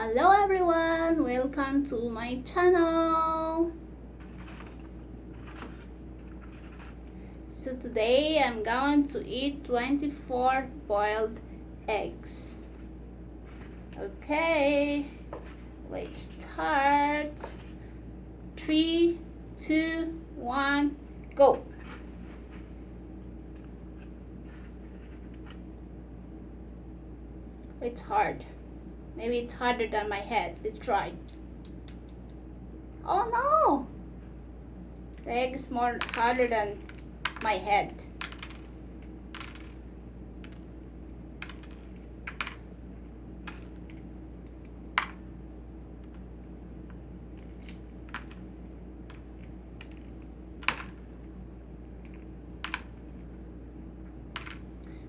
Hello everyone, welcome to my channel. So today I'm going to eat 24 boiled eggs. Okay, let's start. 3, 2, 1, go. It's hard. Maybe it's harder than my head. Let's try. Oh no! The egg is more harder than my head.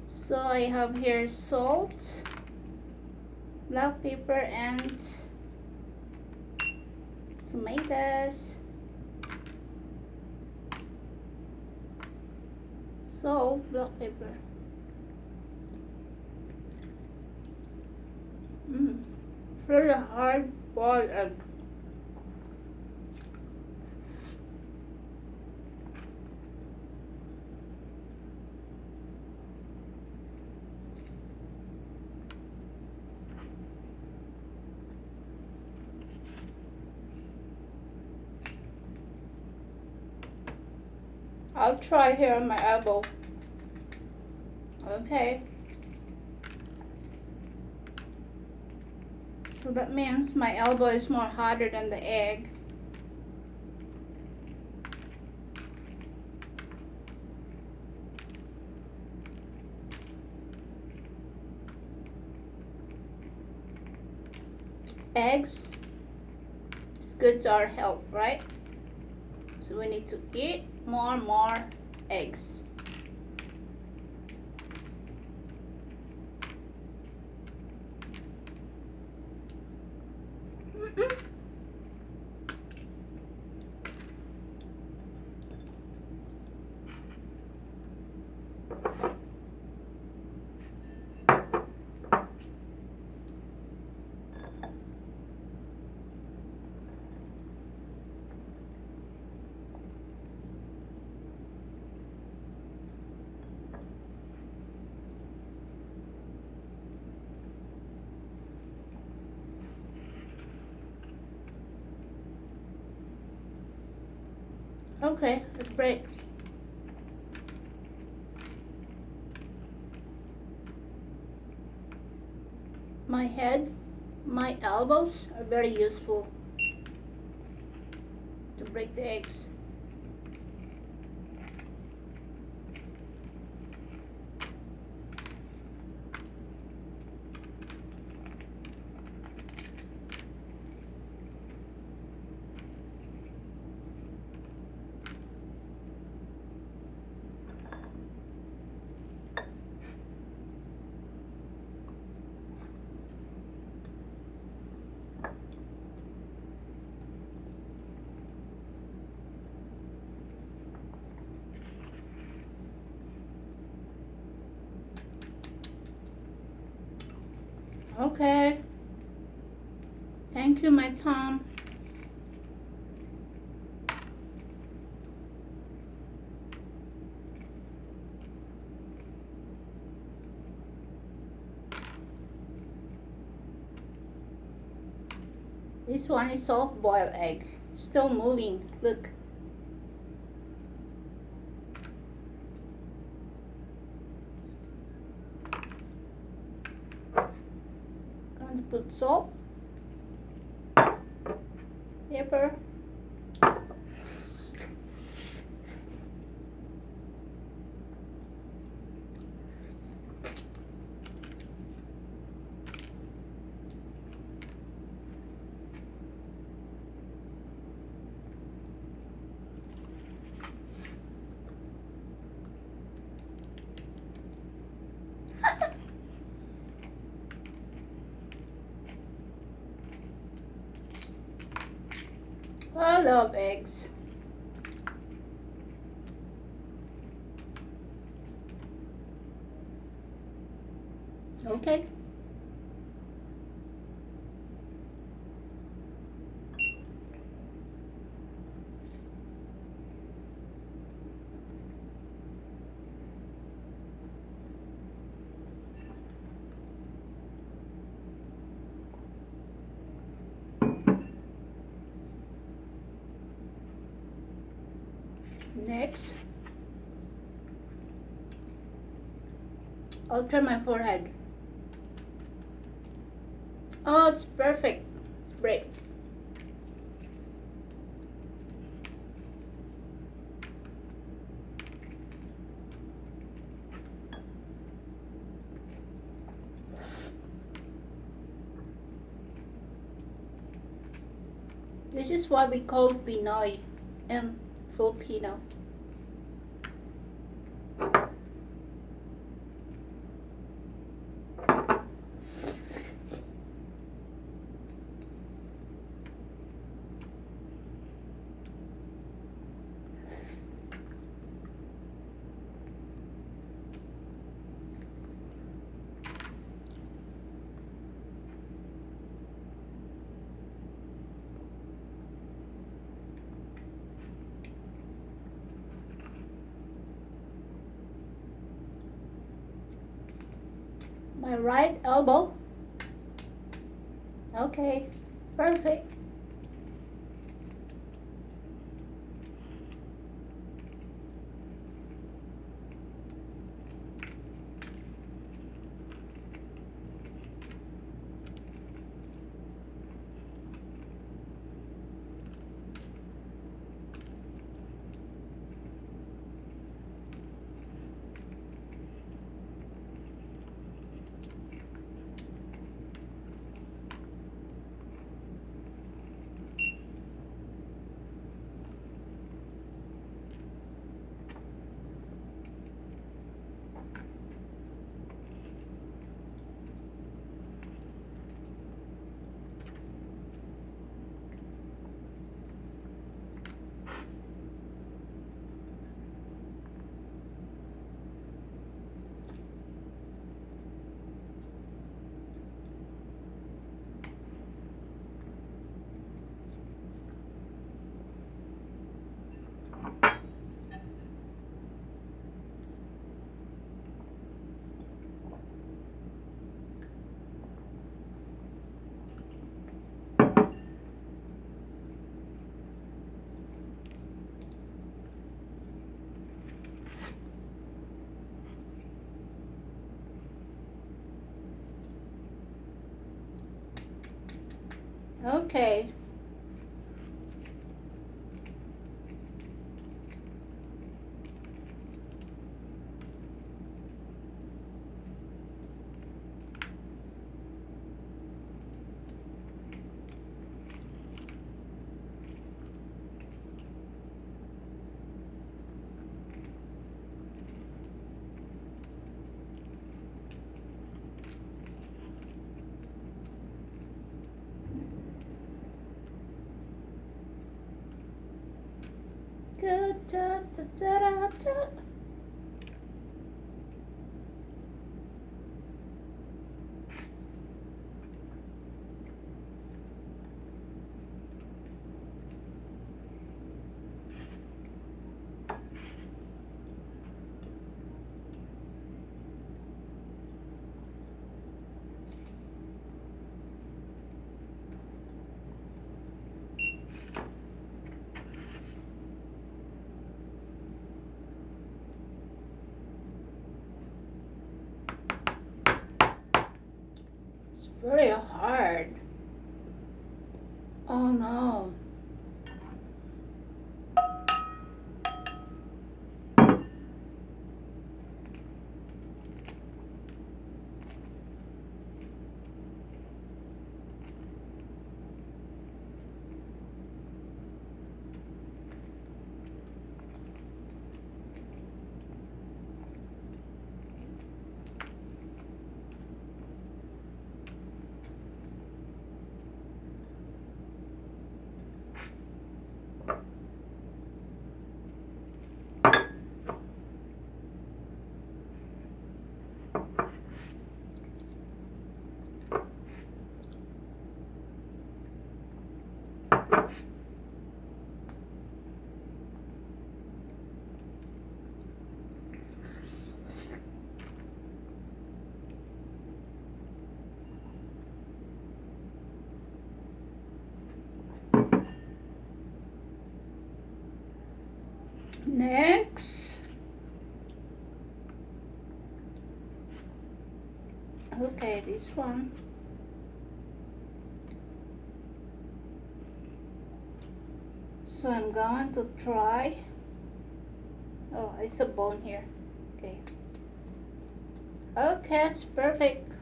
So I have here salt, black pepper, and tomatoes. Salt, black pepper. Very hard boiled egg. I'll try here on my elbow. Okay. So that means my elbow is more harder than the egg. Eggs is good to our health, right? So we need to eat more eggs. Okay, let's break. My head, my elbows are very useful to break the eggs. Okay. Thank you, my Tom. This one is soft-boiled egg. Still moving. Look. Going to put salt, pepper, I love eggs. Okay. Next, I'll turn my forehead. Oh, it's perfect. It's great. This is what we call Pinoy in Filipino. My right elbow. Okay, perfect. Okay. Good. Da, da, da, da, da. It's very hard. Oh no. Next. Okay, this one. So I'm going to try. Oh, it's a bone here. Okay. Okay, it's perfect.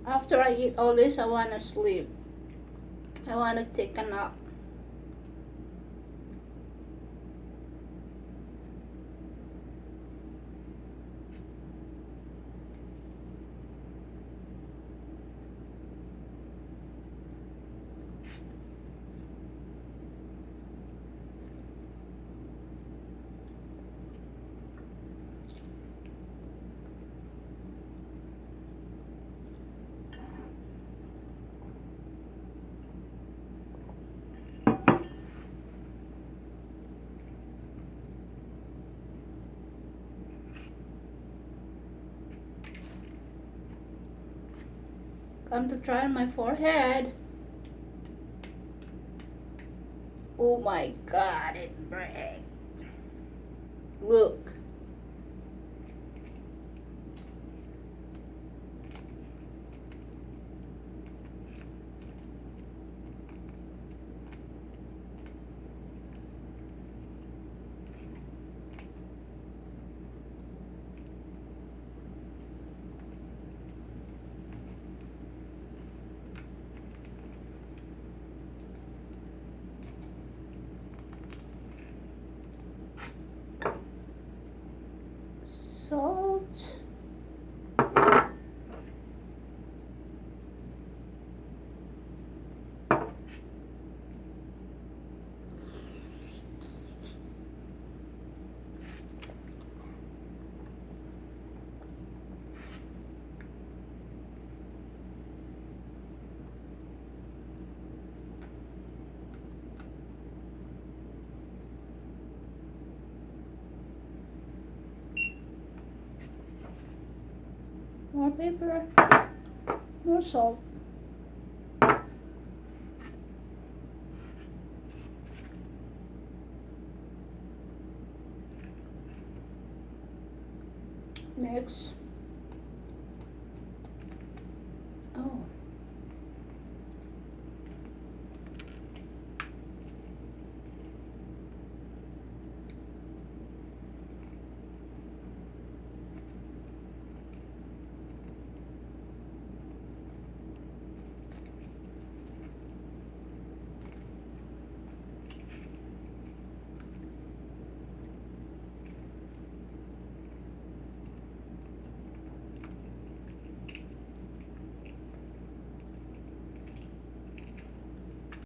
After I eat all this, I want to sleep. I want to take a nap. Come to try on my forehead. Oh my god, it breaks. Look. Salt. More pepper. More salt. Next.